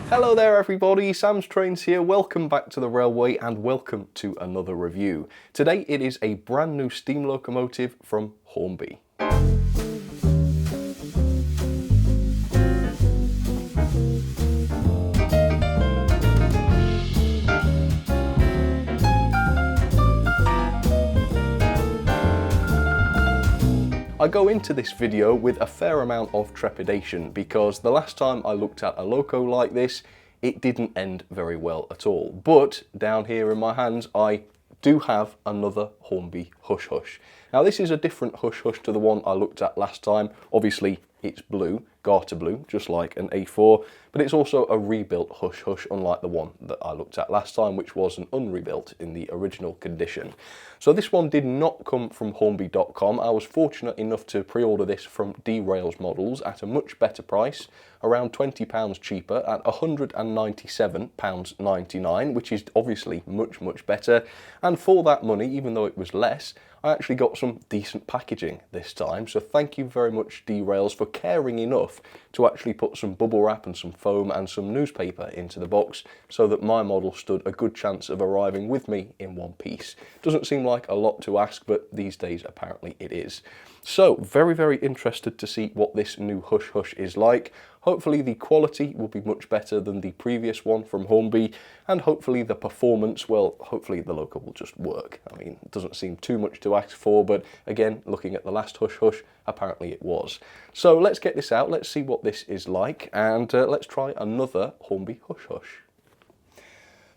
Hello there everybody, Sam's Trains here, welcome back to the railway and welcome to another review. Today it is a brand new steam locomotive from Hornby. I go into this video with a fair amount of trepidation because the last time I looked at a loco like this, it didn't end very well at all. But down here in my hands, I do have another Hornby Hush Hush. Now this is a different Hush Hush to the one I looked at last time. Obviously it's blue, garter blue, just like an A4, but it's also a rebuilt Hush Hush, unlike the one that I looked at last time, which was an unrebuilt in the original condition. So this one did not come from Hornby.com. I was fortunate enough to pre-order this from Derails Models at a much better price, around £20 cheaper at £197.99, which is obviously much better. And for that money, even though it was less, I actually got some decent packaging this time. So thank you very much, Derails, for caring enough to actually put some bubble wrap and some foam and some newspaper into the box so that my model stood a good chance of arriving with me in one piece. Doesn't seem like a lot to ask, but these days apparently it is. So very interested to see what this new Hush Hush is like. Hopefully the quality will be much better than the previous one from Hornby, and hopefully the performance, well, hopefully the loco will just work. I mean, it doesn't seem too much to ask for, but again, looking at the last Hush Hush, apparently it was. So let's get this out, let's see what this is like, and let's try another Hornby Hush Hush.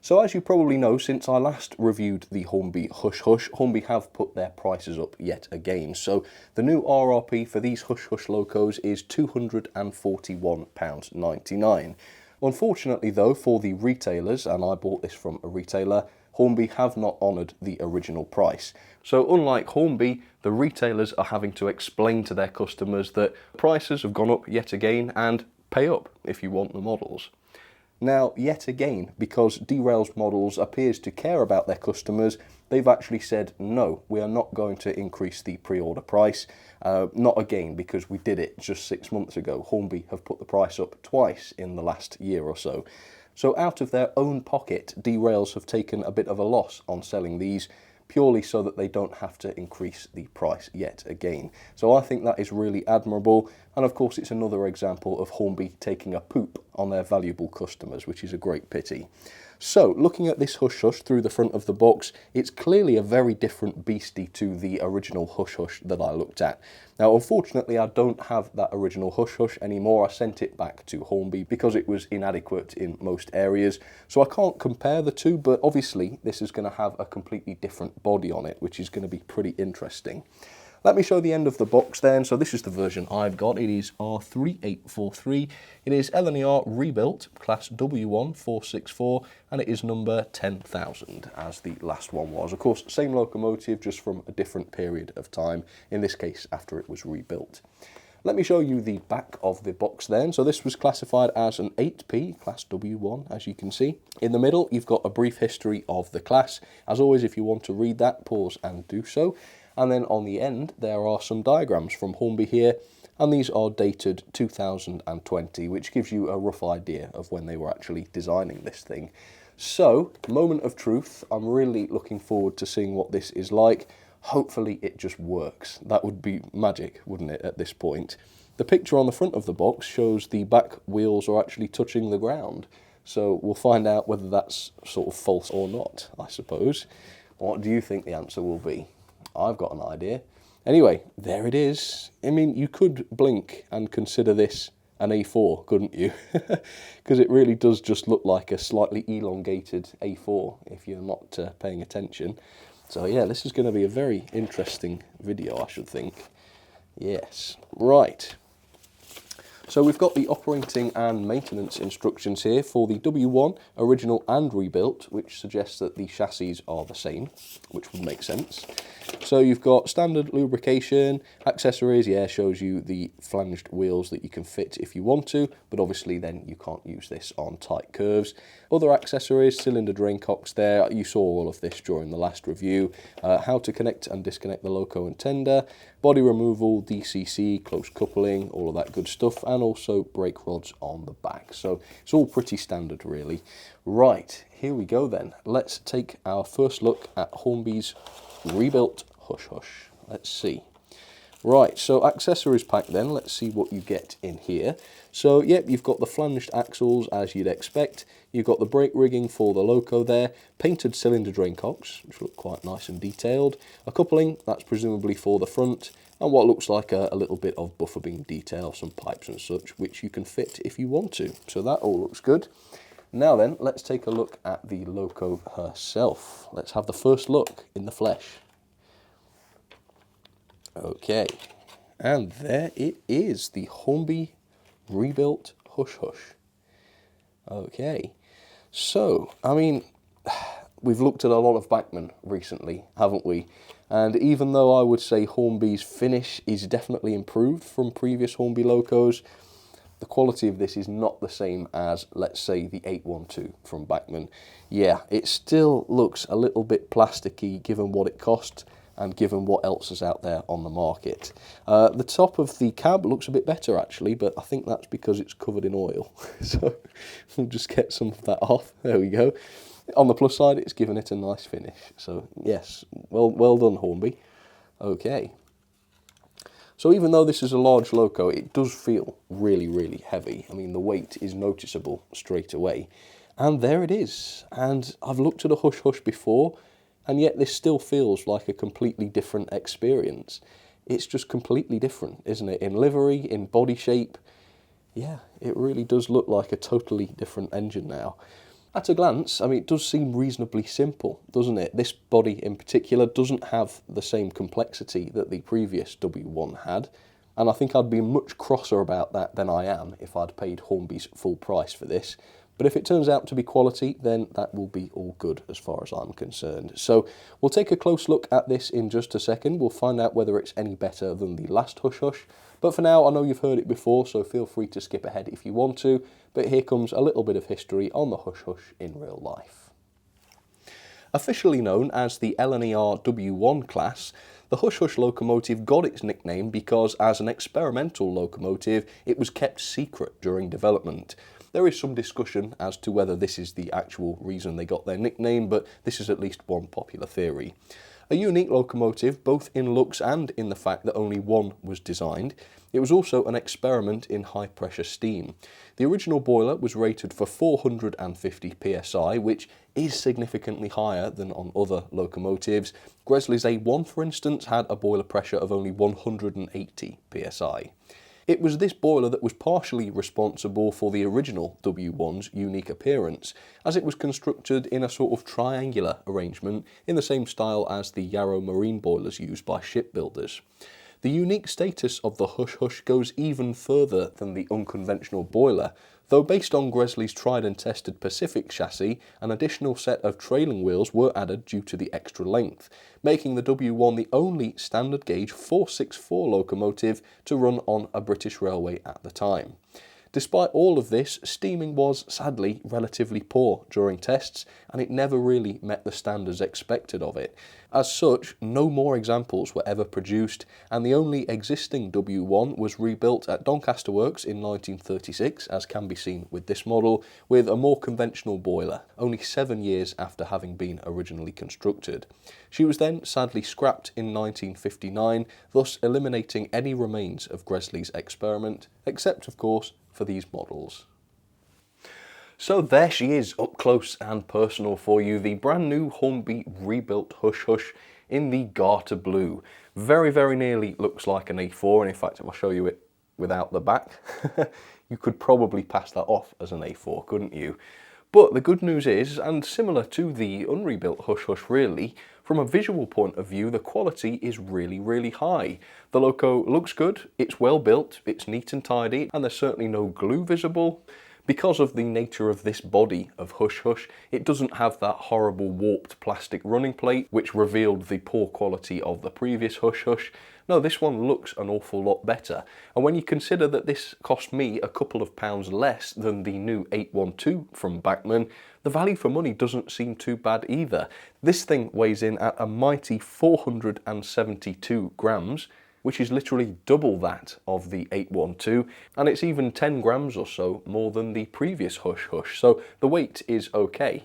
So as you probably know, since I last reviewed the Hornby Hush Hush, Hornby have put their prices up yet again. So the new RRP for these Hush Hush locos is £241.99. Unfortunately though, for the retailers, and I bought this from a retailer, Hornby have not honoured the original price. So unlike Hornby, the retailers are having to explain to their customers that prices have gone up yet again and pay up if you want the models. Now, yet again, because Derails Models appears to care about their customers, they've actually said, no, we are not going to increase the pre-order price. Not again, because we did it just 6 months ago. Hornby have put the price up twice in the last year or so. So out of their own pocket, Derails have taken a bit of a loss on selling these, purely so that they don't have to increase the price yet again. So I think that is really admirable, and of course it's another example of Hornby taking a poop on their valuable customers, which is a great pity. So looking at this Hush Hush through the front of the box, it's clearly a very different beastie to the original Hush Hush that I looked at. Now unfortunately I don't have that original Hush Hush anymore. I sent it back to Hornby because it was inadequate in most areas, so I can't compare the two, but obviously this is going to have a completely different body on it, which is going to be pretty interesting. Let me show the end of the box then. So this is the version I've got. It is R3843. It is LNER rebuilt, class W1464, and it is number 10,000, as the last one was. Of course, same locomotive, just from a different period of time, in this case after it was rebuilt. Let me show you the back of the box then. So this was classified as an 8P, class W1, as you can see. In the middle, you've got a brief history of the class. As always, if you want to read that, pause and do so. And then on the end, there are some diagrams from Hornby here, and these are dated 2020, which gives you a rough idea of when they were actually designing this thing. So, moment of truth, I'm really looking forward to seeing what this is like. Hopefully it just works. That would be magic, wouldn't it, at this point? The picture on the front of the box shows the back wheels are actually touching the ground. So we'll find out whether that's sort of false or not, I suppose. What do you think the answer will be? I've got an idea. Anyway, there it is. I mean, you could blink and consider this an A4, couldn't you? Because it really does just look like a slightly elongated A4 if you're not paying attention. So yeah, this is going to be a very interesting video, I should think. Yes, right. So we've got the operating and maintenance instructions here for the W1, original and rebuilt, which suggests that the chassis are the same, which would make sense. So you've got standard lubrication, accessories, yeah, shows you the flanged wheels that you can fit if you want to, but obviously then you can't use this on tight curves. Other accessories, cylinder drain cocks there, you saw all of this during the last review. How to connect and disconnect the loco and tender, body removal, DCC, close coupling, all of that good stuff, and and also brake rods on the back. So it's all pretty standard really. Right, here we go then. Let's take our first look at Hornby's rebuilt Hush Hush. Let's see. Right, so accessories pack then, let's see what you get in here. So, yep, you've got the flanged axles as you'd expect. You've got the brake rigging for the loco there, painted cylinder drain cocks, which look quite nice and detailed. A coupling, that's presumably for the front, and what looks like a little bit of buffer beam detail, some pipes and such, which you can fit if you want to. So that all looks good. Now then, let's take a look at the loco herself. Let's have the first look in the flesh. Okay, and there it is, the Hornby rebuilt Hush Hush. Okay, so, I mean, we've looked at a lot of Bachmann recently, haven't we? And even though I would say Hornby's finish is definitely improved from previous Hornby locos, the quality of this is not the same as, let's say, the 812 from Bachmann. Yeah, it still looks a little bit plasticky given what it cost and given what else is out there on the market. The top of the cab looks a bit better actually, but I think that's because it's covered in oil. So we'll just get some of that off. There we go. On the plus side, it's given it a nice finish. So yes, well done Hornby. Okay. So even though this is a large loco, it does feel really, really heavy. I mean, the weight is noticeable straight away. And there it is. And I've looked at a Hush Hush before, and yet this still feels like a completely different experience. It's just completely different, isn't it? In livery, in body shape, yeah, it really does look like a totally different engine now. At a glance, I mean, it does seem reasonably simple, doesn't it? This body in particular doesn't have the same complexity that the previous W1 had, and I think I'd be much crosser about that than I am if I'd paid Hornby's full price for this. But if it turns out to be quality, then that will be all good as far as I'm concerned. So we'll take a close look at this in just a second. We'll find out whether it's any better than the last Hush Hush. But for now, I know you've heard it before, so feel free to skip ahead if you want to. But here comes a little bit of history on the Hush Hush in real life. Officially known as the LNER W1 class, the Hush Hush locomotive got its nickname because as an experimental locomotive, it was kept secret during development. There is some discussion as to whether this is the actual reason they got their nickname, but this is at least one popular theory. A unique locomotive, both in looks and in the fact that only one was designed, it was also an experiment in high-pressure steam. The original boiler was rated for 450 psi, which is significantly higher than on other locomotives. Gresley's A1, for instance, had a boiler pressure of only 180 psi. It was this boiler that was partially responsible for the original W1's unique appearance, as it was constructed in a sort of triangular arrangement in the same style as the Yarrow marine boilers used by shipbuilders. The unique status of the Hush Hush goes even further than the unconventional boiler, though based on Gresley's tried and tested Pacific chassis, an additional set of trailing wheels were added due to the extra length, making the W1 the only standard gauge 464 locomotive to run on a British railway at the time. Despite all of this, steaming was, sadly, relatively poor during tests, and it never really met the standards expected of it. As such, no more examples were ever produced, and the only existing W1 was rebuilt at Doncaster Works in 1936, as can be seen with this model, with a more conventional boiler, only 7 years after having been originally constructed. She was then sadly scrapped in 1959, thus eliminating any remains of Gresley's experiment, except, of course, for these models. So there she is, up close and personal for you, the brand new Hornby rebuilt Hush Hush in the Garter Blue. Very, very nearly looks like an A4, and in fact if I show you it without the back, you could probably pass that off as an A4, couldn't you? But the good news is, and similar to the unrebuilt Hush Hush really, from a visual point of view, the quality is really, really high. The loco looks good, it's well built, it's neat and tidy, and there's certainly no glue visible. Because of the nature of this body of Hush Hush, it doesn't have that horrible warped plastic running plate which revealed the poor quality of the previous Hush Hush. No, this one looks an awful lot better. And when you consider that this cost me a couple of pounds less than the new 812 from Bachmann, the value for money doesn't seem too bad either. This thing weighs in at a mighty 472 grams, which is literally double that of the 812, and it's even 10 grams or so more than the previous Hush Hush, so the weight is okay.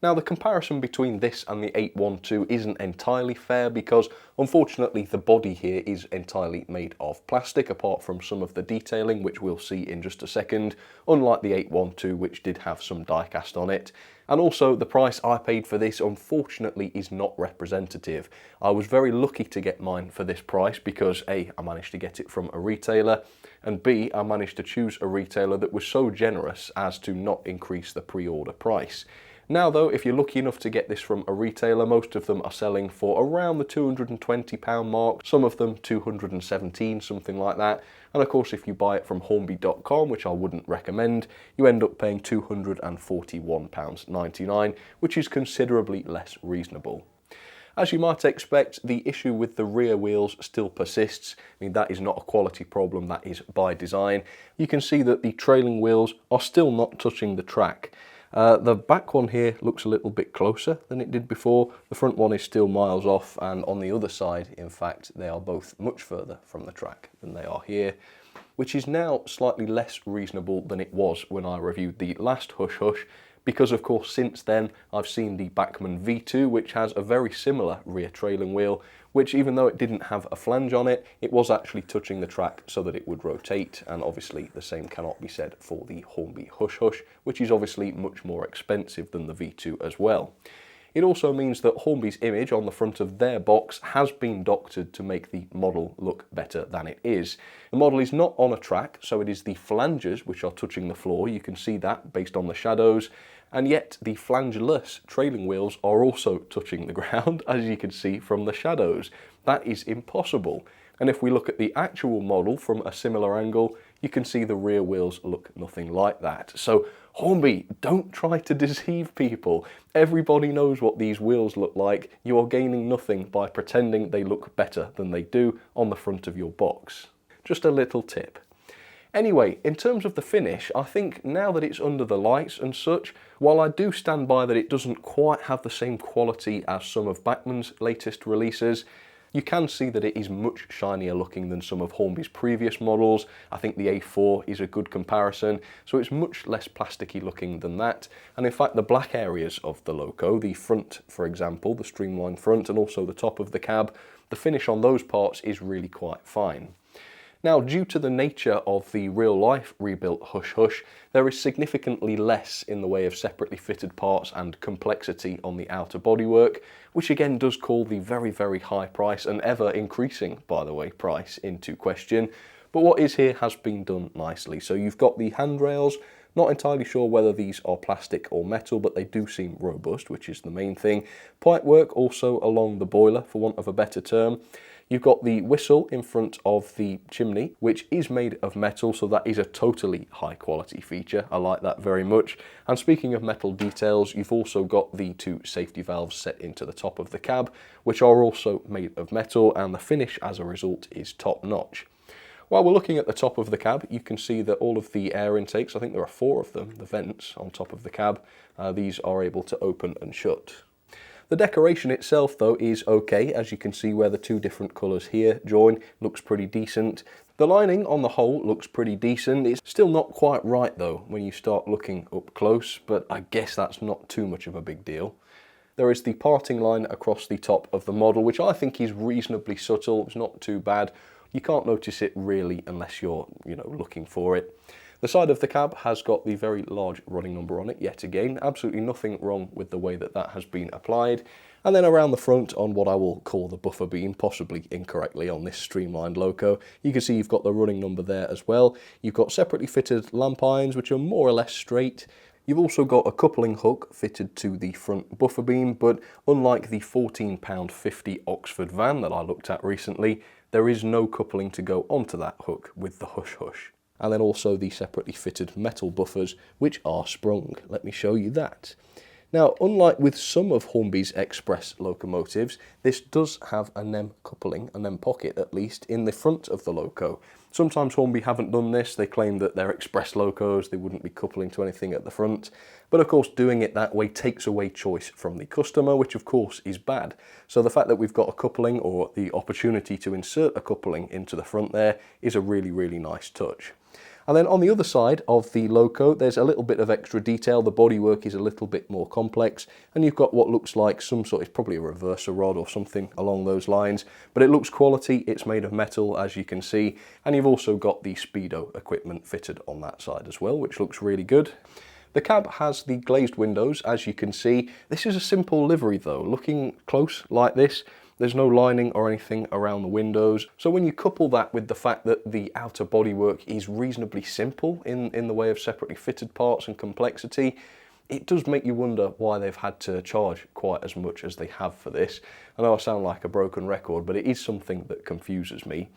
Now, the comparison between this and the 812 isn't entirely fair because, unfortunately, the body here is entirely made of plastic, apart from some of the detailing, which we'll see in just a second, unlike the 812, which did have some die-cast on it. And also, the price I paid for this, unfortunately, is not representative. I was very lucky to get mine for this price because A, I managed to get it from a retailer, and B, I managed to choose a retailer that was so generous as to not increase the pre-order price. Now though, if you're lucky enough to get this from a retailer, most of them are selling for around the £220 mark, some of them £217, something like that. And of course, if you buy it from Hornby.com, which I wouldn't recommend, you end up paying £241.99, which is considerably less reasonable. As you might expect, the issue with the rear wheels still persists. I mean, that is not a quality problem, that is by design. You can see that the trailing wheels are still not touching the track. The back one here looks a little bit closer than it did before. The front one is still miles off, and on the other side, in fact, they are both much further from the track than they are here, which is now slightly less reasonable than it was when I reviewed the last Hush Hush, because of course since then I've seen the Bachmann V2, which has a very similar rear trailing wheel, which even though it didn't have a flange on it, it was actually touching the track so that it would rotate, and obviously the same cannot be said for the Hornby Hush Hush, which is obviously much more expensive than the V2 as well. It also means that Hornby's image on the front of their box has been doctored to make the model look better than it is. The model is not on a track, so it is the flanges which are touching the floor. You can see that based on the shadows, and yet the flangeless trailing wheels are also touching the ground, as you can see from the shadows. That is impossible. And if we look at the actual model from a similar angle, you can see the rear wheels look nothing like that. So Hornby, don't try to deceive people. Everybody knows what these wheels look like. You are gaining nothing by pretending they look better than they do on the front of your box. Just a little tip. Anyway, in terms of the finish, I think now that it's under the lights and such, while I do stand by that it doesn't quite have the same quality as some of Bachmann's latest releases, you can see that it is much shinier looking than some of Hornby's previous models. I think the A4 is a good comparison, so it's much less plasticky looking than that. And in fact, the black areas of the loco, the front, for example, the streamlined front, and also the top of the cab, the finish on those parts is really quite fine. Now, due to the nature of the real-life rebuilt Hush Hush, there is significantly less in the way of separately fitted parts and complexity on the outer bodywork, which again does call the very, very high price, and ever increasing, by the way, price into question. But what is here has been done nicely. So you've got the handrails. Not entirely sure whether these are plastic or metal, but they do seem robust, which is the main thing. Pipework also along the boiler, for want of a better term. You've got the whistle in front of the chimney, which is made of metal, so that is a totally high quality feature. I like that very much. And speaking of metal details, you've also got the two safety valves set into the top of the cab, which are also made of metal, and the finish as a result is top notch. While we're looking at the top of the cab, you can see that all of the air intakes, I think there are 4 of them, the vents on top of the cab, these are able to open and shut. The decoration itself though is okay, as you can see where the 2 different colours here join, looks pretty decent. The lining on the whole looks pretty decent. It's still not quite right though when you start looking up close, but I guess that's not too much of a big deal. There is the parting line across the top of the model, which I think is reasonably subtle. It's not too bad. You can't notice it really unless you're, looking for it. The side of the cab has got the very large running number on it, yet again. Absolutely nothing wrong with the way that that has been applied. And then around the front on what I will call the buffer beam, possibly incorrectly on this streamlined loco, you can see you've got the running number there as well. You've got separately fitted lamp irons, which are more or less straight. You've also got a coupling hook fitted to the front buffer beam, but unlike the £14.50 Oxford van that I looked at recently, there is no coupling to go onto that hook with the Hush Hush. And then also the separately fitted metal buffers, which are sprung. Let me show you that. Now, unlike with some of Hornby's express locomotives, this does have a NEM coupling, a NEM pocket at least, in the front of the loco. Sometimes Hornby haven't done this. They claim that they're express locos, they wouldn't be coupling to anything at the front. But of course, doing it that way takes away choice from the customer, which of course is bad. So the fact that we've got a coupling, or the opportunity to insert a coupling into the front there, is a really, really nice touch. And then on the other side of the loco, there's a little bit of extra detail. The bodywork is a little bit more complex, and you've got what looks like some sort, it's probably a reverser rod or something along those lines, but it looks quality. It's made of metal, as you can see, and you've also got the speedo equipment fitted on that side as well, which looks really good. The cab has the glazed windows, as you can see. This is a simple livery though. Looking close like this, there's no lining or anything around the windows. So when you couple that with the fact that the outer bodywork is reasonably simple in the way of separately fitted parts and complexity, it does make you wonder why they've had to charge quite as much as they have for this. I know I sound like a broken record, but it is something that confuses me.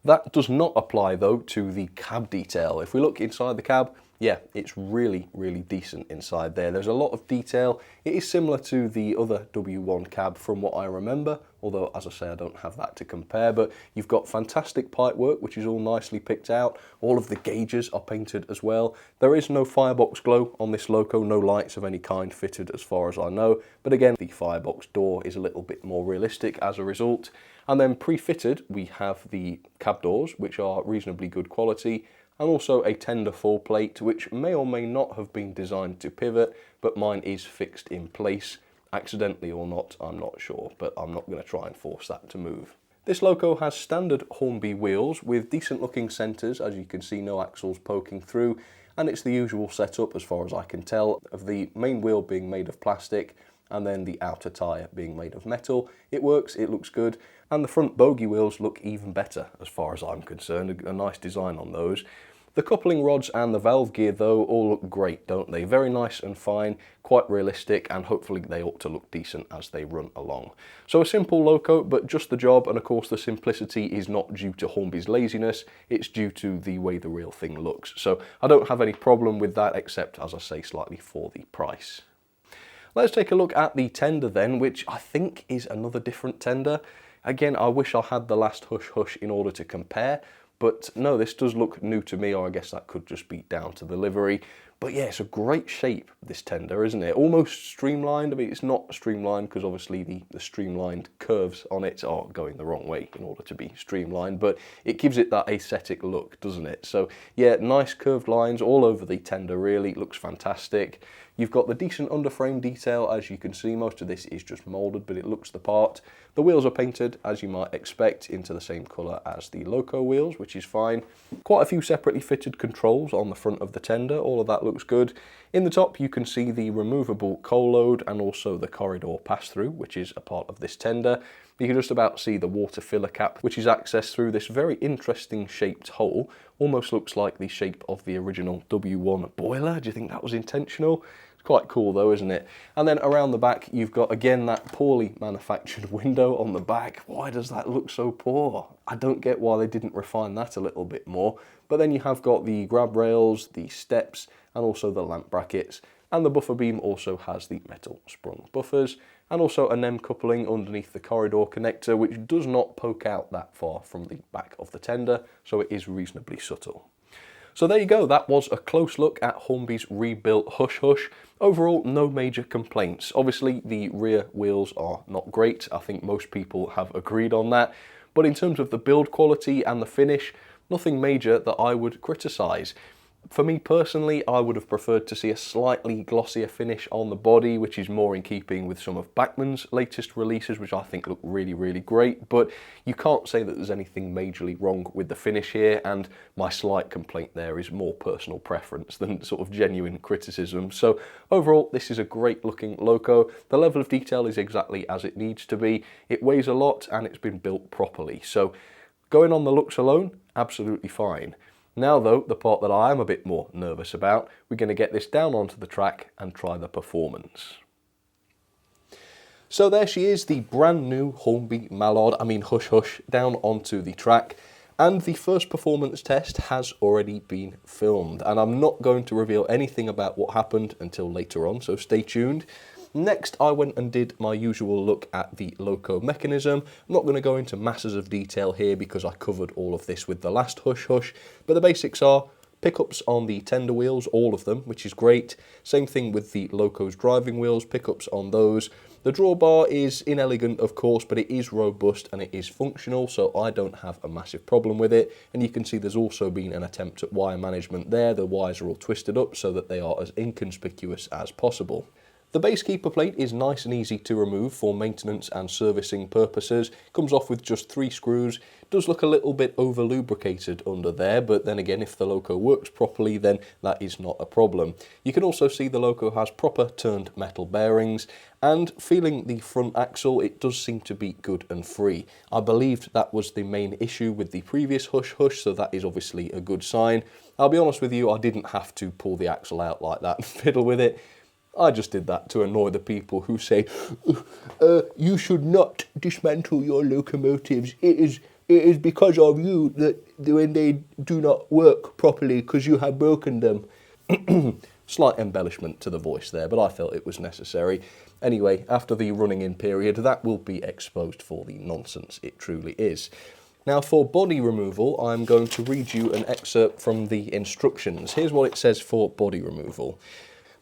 That does not apply though to the cab detail. If we look inside the cab, yeah, it's really, really decent inside there. There's a lot of detail. It is similar to the other W1 cab from what I remember, although as I say, I don't have that to compare, but you've got fantastic pipework, which is all nicely picked out. All of the gauges are painted as well. There is no firebox glow on this loco, no lights of any kind fitted as far as I know, but again, the firebox door is a little bit more realistic as a result. And then pre-fitted, we have the cab doors, which are reasonably good quality, and also a tender fall plate, which may or may not have been designed to pivot, but mine is fixed in place. Accidentally or not, I'm not sure, but I'm not going to try and force that to move. This loco has standard Hornby wheels with decent looking centres, as you can see, no axles poking through, and it's the usual setup as far as I can tell, of the main wheel being made of plastic and then the outer tyre being made of metal. It works, it looks good, and the front bogie wheels look even better as far as I'm concerned. A nice design on those. The coupling rods and the valve gear though all look great, don't they? Very nice and fine, quite realistic, and hopefully they ought to look decent as they run along. So a simple loco, but just the job, and of course the simplicity is not due to Hornby's laziness, it's due to the way the real thing looks. So I don't have any problem with that, except, as I say, slightly for the price. Let's take a look at the tender then, which I think is another different tender. Again, I wish I had the last Hush Hush in order to compare, but no, this does look new to me, or I guess that could just be down to the livery. But yeah, it's a great shape, this tender, isn't it? Almost streamlined. I mean, it's not streamlined because obviously the streamlined curves on it are going the wrong way in order to be streamlined, but it gives it that aesthetic look, doesn't it? So yeah, nice curved lines all over the tender, really. It looks fantastic. You've got the decent underframe detail, as you can see. Most of this is just moulded, but it looks the part. The wheels are painted, as you might expect, into the same colour as the loco wheels, which is fine. Quite a few separately fitted controls on the front of the tender. All of that looks good. In the top, you can see the removable coal load and also the corridor pass-through, which is a part of this tender. You can just about see the water filler cap, which is accessed through this very interesting shaped hole. Almost looks like the shape of the original W1 boiler. Do you think that was intentional? Quite cool though, isn't it? And then around the back, you've got, again, that poorly manufactured window on the back. Why does that look so poor? I don't get why they didn't refine that a little bit more. But then you have got the grab rails, the steps, and also the lamp brackets. And the buffer beam also has the metal sprung buffers, and also a NEM coupling underneath the corridor connector, which does not poke out that far from the back of the tender, so it is reasonably subtle. So there you go, that was a close look at Hornby's rebuilt Hush Hush. Overall, no major complaints. Obviously, the rear wheels are not great. I think most people have agreed on that. But in terms of the build quality and the finish, nothing major that I would criticise. For me personally, I would have preferred to see a slightly glossier finish on the body, which is more in keeping with some of Bachmann's latest releases, which I think look really, really great. But you can't say that there's anything majorly wrong with the finish here, and my slight complaint there is more personal preference than sort of genuine criticism. So overall, this is a great looking loco. The level of detail is exactly as it needs to be. It weighs a lot and it's been built properly. So going on the looks alone, absolutely fine. Now though, the part that I am a bit more nervous about, we're going to get this down onto the track and try the performance. So there she is, the brand new Hornby Hush Hush, down onto the track. And the first performance test has already been filmed. And I'm not going to reveal anything about what happened until later on, so stay tuned. Next, I went and did my usual look at the loco mechanism. I'm not going to go into masses of detail here because I covered all of this with the last Hush Hush, but the basics are pickups on the tender wheels, all of them, which is great. Same thing with the loco's driving wheels, pickups on those. The drawbar is inelegant, of course, but it is robust and it is functional, so I don't have a massive problem with it. And you can see there's also been an attempt at wire management there. The wires are all twisted up so that they are as inconspicuous as possible. The base keeper plate is nice and easy to remove for maintenance and servicing purposes. It comes off with just 3 screws. It does look a little bit over lubricated under there, but then again, if the loco works properly, then that is not a problem. You can also see the loco has proper turned metal bearings, and feeling the front axle, it does seem to be good and free. I believed that was the main issue with the previous Hush Hush, so that is obviously a good sign. I'll be honest with you, I didn't have to pull the axle out like that and fiddle with it. I just did that to annoy the people who say, you should not dismantle your locomotives. It is because of you that when they do not work properly because you have broken them. Slight embellishment to the voice there, but I felt it was necessary. Anyway, after the running in period, that will be exposed for the nonsense it truly is. Now for body removal, I'm going to read you an excerpt from the instructions. Here's what it says for body removal.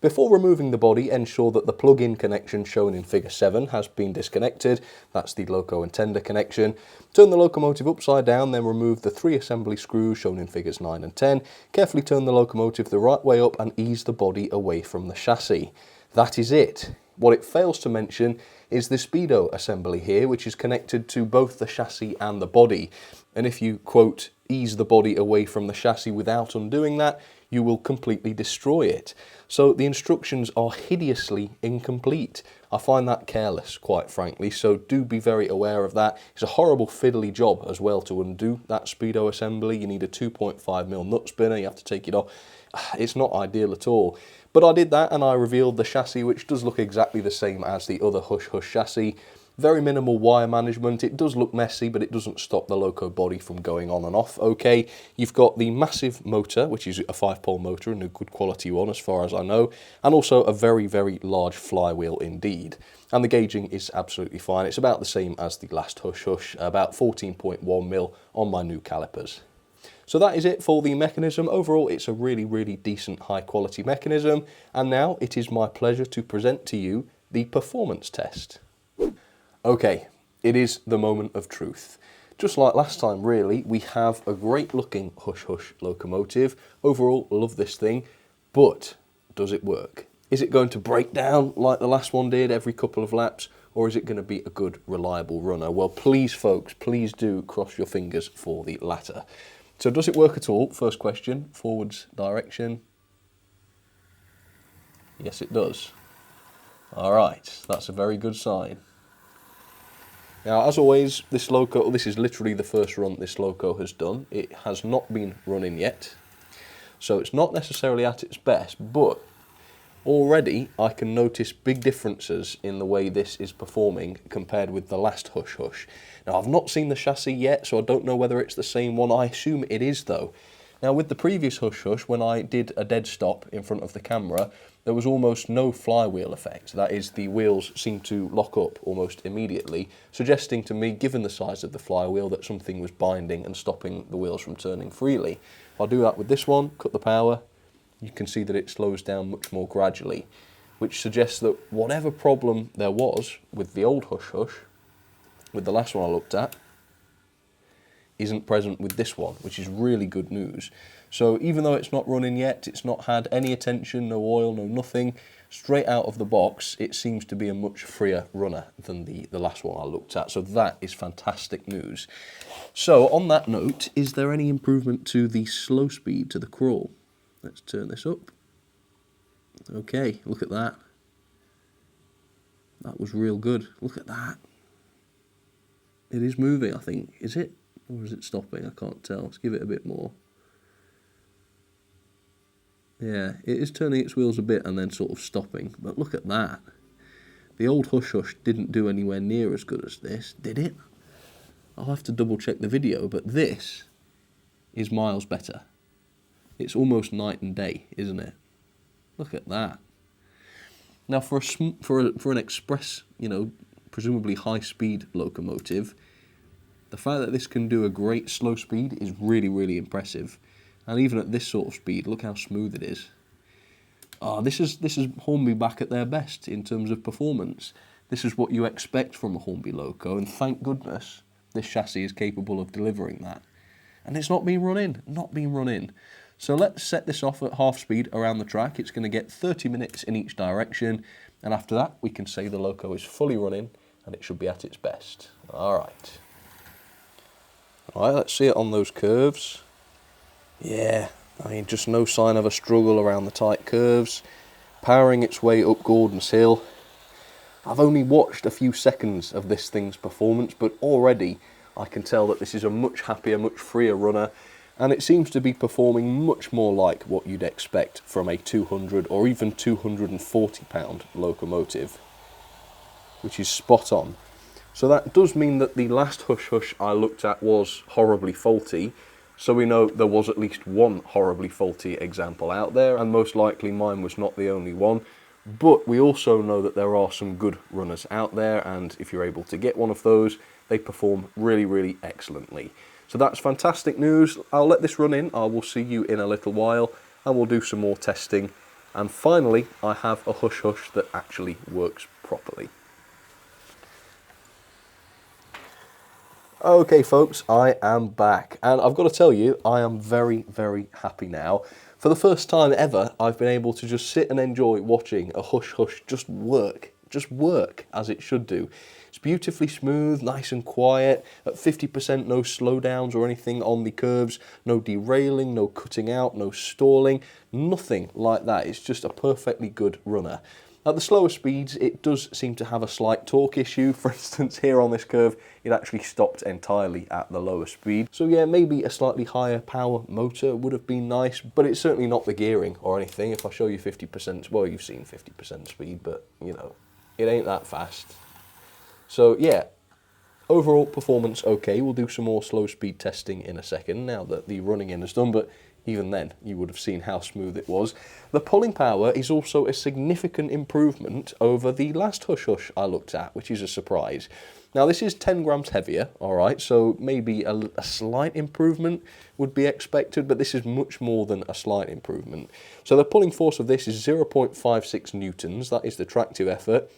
Before removing the body, ensure that the plug-in connection shown in figure 7 has been disconnected. That's the loco and tender connection. Turn the locomotive upside down, then remove the 3 assembly screws shown in figures 9 and 10. Carefully turn the locomotive the right way up and ease the body away from the chassis. That is it. What it fails to mention is the speedo assembly here, which is connected to both the chassis and the body. And if you, quote, ease the body away from the chassis without undoing that, you will completely destroy it. So the instructions are hideously incomplete. I find that careless, quite frankly, so do be very aware of that. It's a horrible fiddly job as well to undo that speedo assembly. You need a 2.5mm nut spinner, you have to take it off. It's not ideal at all. But I did that and I revealed the chassis, which does look exactly the same as the other Hush Hush chassis. Very minimal wire management. It does look messy, but it doesn't stop the loco body from going on and off. Okay, you've got the massive motor, which is a 5-pole motor and a good quality one as far as I know, and also a very, very large flywheel indeed. And the gauging is absolutely fine. It's about the same as the last Hush Hush, about 14.1mm on my new calipers. So that is it for the mechanism. Overall, it's a really, really decent high quality mechanism. And now it is my pleasure to present to you the performance test. Okay, it is the moment of truth. Just like last time really, we have a great looking Hush Hush locomotive. Overall, love this thing, but does it work? Is it going to break down like the last one did every couple of laps, or is it going to be a good, reliable runner? Well, please folks, please do cross your fingers for the latter. So does it work at all? First question, forwards direction. Yes, it does. All right, that's a very good sign. Now, as always, this loco, this is literally the first run this loco has done. It has not been running yet, so it's not necessarily at its best, but already I can notice big differences in the way this is performing compared with the last Hush Hush. Now, I've not seen the chassis yet, so I don't know whether it's the same one. I assume it is, though. Now, with the previous Hush Hush, when I did a dead stop in front of the camera, there was almost no flywheel effect. That is, the wheels seemed to lock up almost immediately, suggesting to me, given the size of the flywheel, that something was binding and stopping the wheels from turning freely. If I do that with this one, cut the power, you can see that it slows down much more gradually, which suggests that whatever problem there was with the old Hush Hush, with the last one I looked at, isn't present with this one, which is really good news. So even though it's not running yet, it's not had any attention, no oil, no nothing, straight out of the box, it seems to be a much freer runner than the last one I looked at. So that is fantastic news. So on that note, is there any improvement to the slow speed, to the crawl? Let's turn this up. Okay, look at that. That was real good. Look at that. It is moving, I think. Is it? Or is it stopping? I can't tell. Let's give it a bit more. Yeah, it is turning its wheels a bit and then sort of stopping. But look at that. The old Hush Hush didn't do anywhere near as good as this, did it? I'll have to double check the video, but this is miles better. It's almost night and day, isn't it? Look at that. Now for an express, you know, presumably high-speed locomotive, the fact that this can do a great slow speed is really, really impressive. And even at this sort of speed, look how smooth it is. This is Hornby back at their best in terms of performance. This is what you expect from a Hornby loco, and thank goodness this chassis is capable of delivering that. And it's not been run in, So let's set this off at half speed around the track. It's going to get 30 minutes in each direction, and after that we can say the loco is fully running and it should be at its best. Alright, let's see it on those curves. Yeah, I mean, just no sign of a struggle around the tight curves, powering its way up Gordon's Hill. I've only watched a few seconds of this thing's performance, but already I can tell that this is a much happier, much freer runner, and it seems to be performing much more like what you'd expect from a 200 or even 240 pound locomotive, which is spot on. So that does mean that the last Hush Hush I looked at was horribly faulty, so we know there was at least one horribly faulty example out there, and most likely mine was not the only one. But we also know that there are some good runners out there, and if you're able to get one of those, they perform really, really excellently. So that's fantastic news. I'll let this run in. I will see you in a little while, and we'll do some more testing. And finally, I have a Hush Hush that actually works properly. Okay folks, I am back, and I've got to tell you, I am very, very happy now. For the first time ever, I've been able to just sit and enjoy watching a Hush Hush just work as it should do. It's beautifully smooth, nice and quiet, at 50% no slowdowns or anything on the curves, no derailing, no cutting out, no stalling, nothing like that. It's just a perfectly good runner. At the slower speeds, it does seem to have a slight torque issue. For instance, here on this curve, it actually stopped entirely at the lower speed. So yeah, maybe a slightly higher power motor would have been nice, but it's certainly not the gearing or anything. If I show you 50%, well, you've seen 50% speed, but you know, it ain't that fast. So yeah, overall performance okay. We'll do some more slow speed testing in a second now that the running in is done, but even then you would have seen how smooth it was. The pulling power is also a significant improvement over the last Hush Hush I looked at, which is a surprise. Now this is 10 grams heavier, alright, so maybe a slight improvement would be expected, but this is much more than a slight improvement. So the pulling force of this is 0.56 newtons, that is the tractive effort.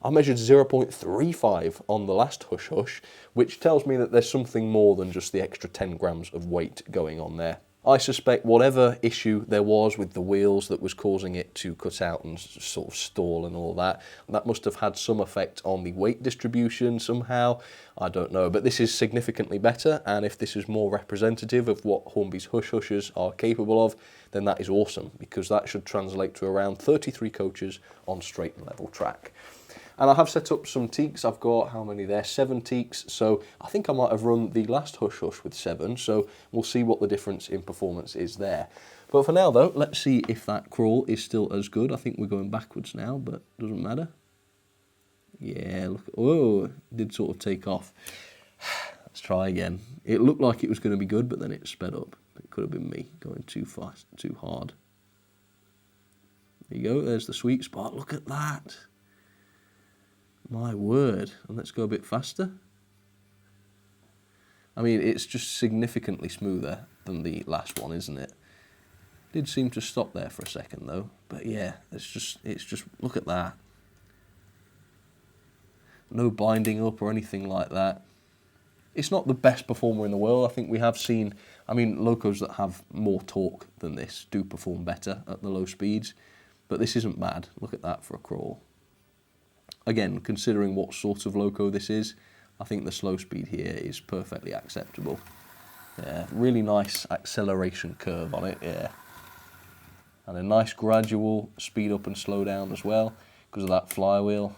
I measured 0.35 on the last Hush Hush, which tells me that there's something more than just the extra 10 grams of weight going on there. I suspect whatever issue there was with the wheels that was causing it to cut out and sort of stall and all that, that must have had some effect on the weight distribution somehow. I don't know, but this is significantly better, and if this is more representative of what Hornby's Hush Hushes are capable of, then that is awesome, because that should translate to around 33 coaches on straight and level track. And I have set up some teaks. I've got, how many there? 7 teaks. So I think I might have run the last Hush Hush with 7. So we'll see what the difference in performance is there. But for now though, let's see if that crawl is still as good. I think we're going backwards now, but doesn't matter. Yeah, look. Oh, it did sort of take off. Let's try again. It looked like it was going to be good, but then it sped up. It could have been me going too fast, too hard. There you go. There's the sweet spot. Look at that. My word. And let's go a bit faster. I mean, it's just significantly smoother than the last one, isn't it? Did seem to stop there for a second though. But yeah, it's just look at that. No binding up or anything like that. It's not the best performer in the world. I think we have seen, I mean, locos that have more torque than this do perform better at the low speeds. But this isn't bad. Look at that for a crawl. Again, considering what sort of loco this is, I think the slow speed here is perfectly acceptable. Yeah, really nice acceleration curve on it, yeah. And a nice gradual speed up and slow down as well, because of that flywheel.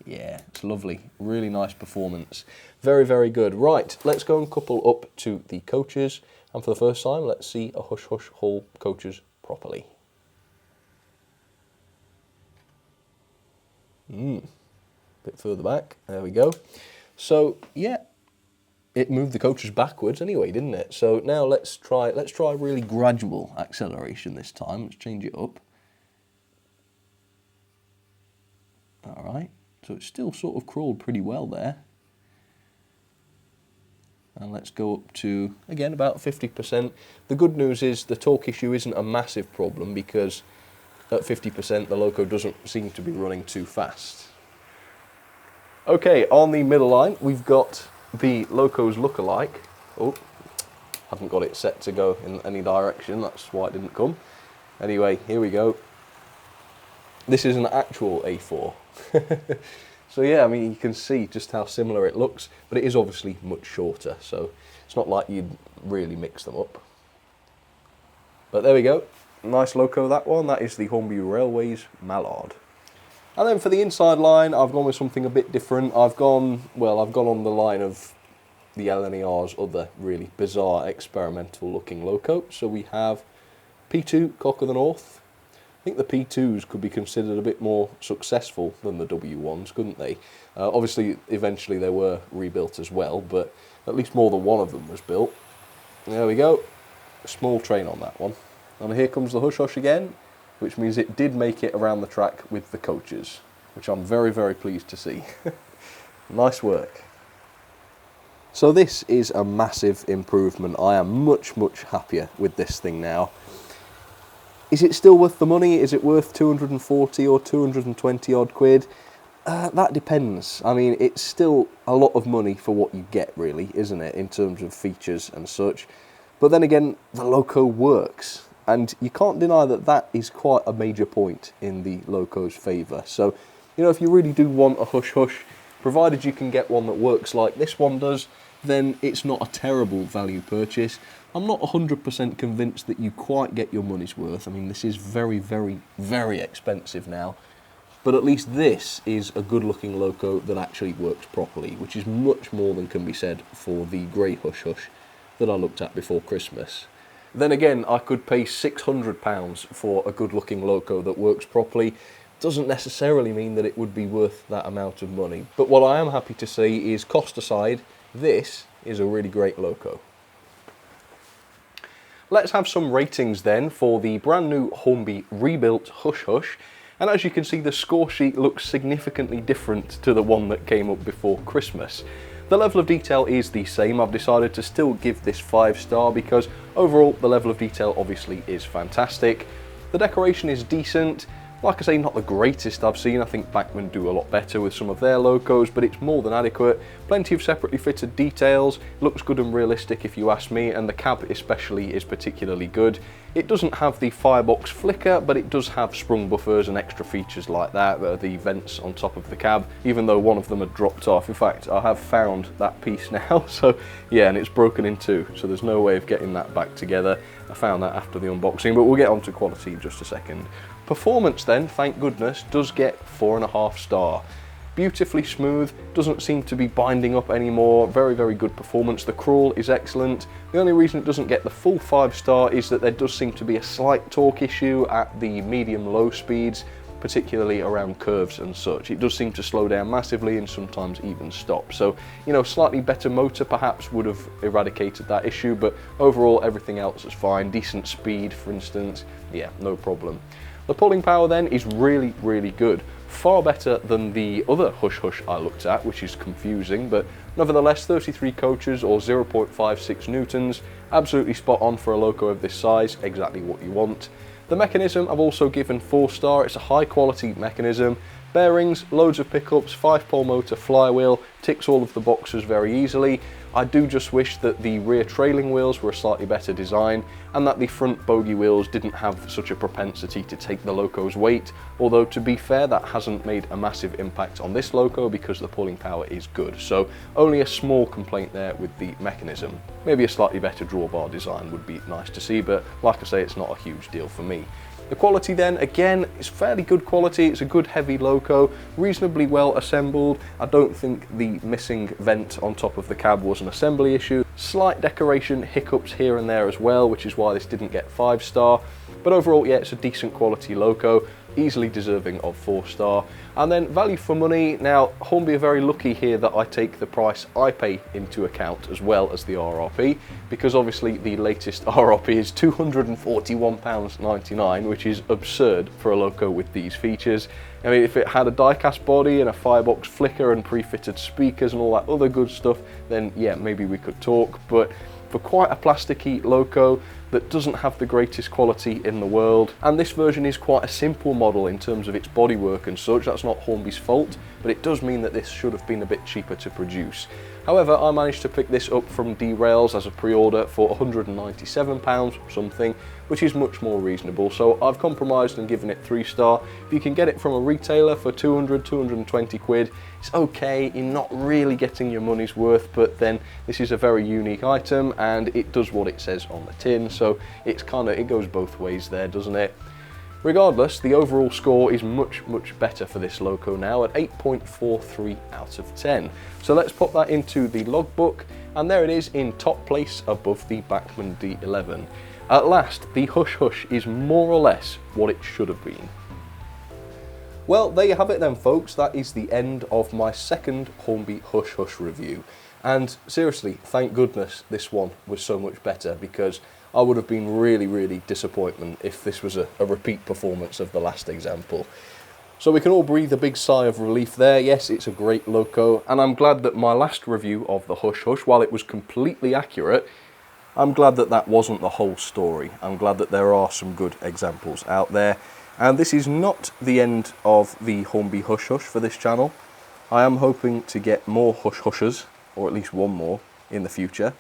Yeah, it's lovely. Really nice performance. Very, very good. Right, let's go and couple up to the coaches. And for the first time, let's see a Hush Hush haul coaches properly. Bit further back, there we go. So yeah, it moved the coaches backwards anyway, didn't it? So now let's try really gradual acceleration this time. Let's change it up. Alright, so it's still sort of crawled pretty well there. And let's go up to, again, about 50%. The good news is the torque issue isn't a massive problem because at 50% the loco doesn't seem to be running too fast. Okay, on the middle line we've got the loco's lookalike. Oh, haven't got it set to go in any direction, that's why it didn't come. Anyway, here we go. This is an actual A4. So yeah, I mean, you can see just how similar it looks, but it is obviously much shorter, so it's not like you'd really mix them up. But there we go, nice loco that one. That is the Hornby Railways Mallard. And then for the inside line, I've gone with something a bit different. I've gone on the line of the LNER's other really bizarre experimental looking loco. So we have P2 Cock of the North. I think the P2s could be considered a bit more successful than the W1s, couldn't they? Obviously, eventually they were rebuilt as well, but at least more than one of them was built. There we go, a small train on that one. And here comes the Hush Hush again, which means it did make it around the track with the coaches, which I'm very, very pleased to see. Nice work. So this is a massive improvement. I am much, much happier with this thing now. Is it still worth the money? Is it worth 240 or 220 odd quid? That depends. I mean, it's still a lot of money for what you get, really, isn't it, in terms of features and such. But then again, the loco works. And you can't deny that that is quite a major point in the loco's favour. So, you know, if you really do want a Hush Hush, provided you can get one that works like this one does, then it's not a terrible value purchase. I'm not 100% convinced that you quite get your money's worth. I mean, this is very, very, very expensive now. But at least this is a good-looking loco that actually works properly, which is much more than can be said for the grey Hush Hush that I looked at before Christmas. Then again, I could pay £600 for a good-looking loco that works properly. Doesn't necessarily mean that it would be worth that amount of money. But what I am happy to say is, cost aside, this is a really great loco. Let's have some ratings then for the brand new Hornby rebuilt Hush Hush. And as you can see, the score sheet looks significantly different to the one that came up before Christmas. The level of detail is the same. I've decided to still give this 5-star because overall the level of detail obviously is fantastic. The decoration is decent. Like I say, not the greatest I've seen. I think Bachmann do a lot better with some of their locos, but it's more than adequate. Plenty of separately fitted details, looks good and realistic if you ask me, and the cab especially is particularly good. It doesn't have the firebox flicker, but it does have sprung buffers and extra features like that, the vents on top of the cab, even though one of them had dropped off. In fact, I have found that piece now, so yeah, and it's broken in two, so there's no way of getting that back together. I found that after the unboxing, but we'll get on to quality in just a second. Performance then, thank goodness, does get 4.5 star. Beautifully smooth, doesn't seem to be binding up anymore, very, very good performance. The crawl is excellent. The only reason it doesn't get the full 5 star is that there does seem to be a slight torque issue at the medium-low speeds, particularly around curves and such. It does seem to slow down massively and sometimes even stop. So, you know, slightly better motor perhaps would have eradicated that issue, but overall everything else is fine. Decent speed, for instance, yeah, no problem. The pulling power then is really, really good. Far better than the other Hush Hush I looked at, which is confusing, but nevertheless 33 coaches or 0.56 newtons, absolutely spot on for a loco of this size, exactly what you want. The mechanism I've also given 4 star, it's a high quality mechanism. Bearings, loads of pickups, 5-pole motor flywheel, ticks all of the boxes very easily. I do just wish that the rear trailing wheels were a slightly better design and that the front bogie wheels didn't have such a propensity to take the loco's weight, although to be fair that hasn't made a massive impact on this loco because the pulling power is good, so only a small complaint there with the mechanism. Maybe a slightly better drawbar design would be nice to see, but like I say, it's not a huge deal for me. The quality then, again, is fairly good quality. It's a good heavy loco, reasonably well assembled. I don't think the missing vent on top of the cab was an assembly issue. Slight decoration hiccups here and there as well, which is why this didn't get 5 star. But overall, yeah, it's a decent quality loco. easily deserving of 4-star. And then value for money, now Hornby are very lucky here that I take the price I pay into account as well as the RRP, because obviously the latest RRP is £241.99, which is absurd for a loco with these features. I mean, if it had a die-cast body and a firebox flicker and pre-fitted speakers and all that other good stuff, then yeah, maybe we could talk. But for quite a plasticky loco that doesn't have the greatest quality in the world, and this version is quite a simple model in terms of its bodywork and such, that's not Hornby's fault, but it does mean that this should have been a bit cheaper to produce. However, I managed to pick this up from D-Rails as a pre-order for £197 something, which is much more reasonable, so I've compromised and given it 3-star. If you can get it from a retailer for 220 quid, it's okay, you're not really getting your money's worth, but then this is a very unique item and it does what it says on the tin, so it goes both ways there, doesn't it? Regardless, the overall score is much better for this loco now at 8.43 out of 10. So let's pop that into the logbook, and there it is in top place above the Bachmann D11. At last, the Hush Hush is more or less what it should have been. Well, there you have it then, folks. That is the end of my second Hornby Hush Hush review. And seriously, thank goodness this one was so much better, because I would have been really disappointed if this was a repeat performance of the last example. So we can all breathe a big sigh of relief there. Yes, it's a great loco, and I'm glad that my last review of the Hush Hush, while it was completely accurate, I'm glad that that wasn't the whole story. I'm glad that there are some good examples out there. And this is not the end of the Hornby Hush Hush for this channel. I am hoping to get more Hush Hushes, or at least one more, in the future.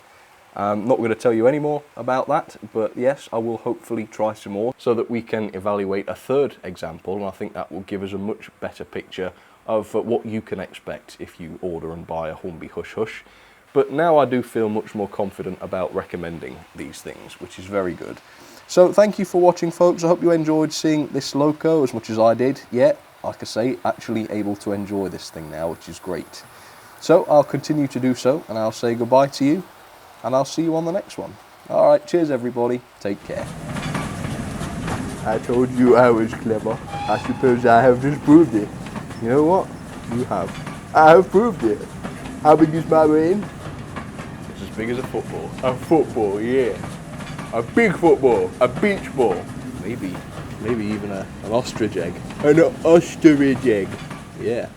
I'm not going to tell you any more about that, but yes, I will hopefully try some more so that we can evaluate a third example, and I think that will give us a much better picture of what you can expect if you order and buy a Hornby Hush Hush. But now I do feel much more confident about recommending these things, which is very good. So thank you for watching, folks. I hope you enjoyed seeing this loco as much as I did. Yeah, like I say, actually able to enjoy this thing now, which is great. So I'll continue to do so, and I'll say goodbye to you, and I'll see you on the next one. Alright, cheers everybody, take care. I told you I was clever. I suppose I have just proved it. You know what? You have. I have proved it. How big is my brain? It's as big as a football. A football, yeah. A big football. A beach ball. Maybe even an ostrich egg. An ostrich egg. Yeah.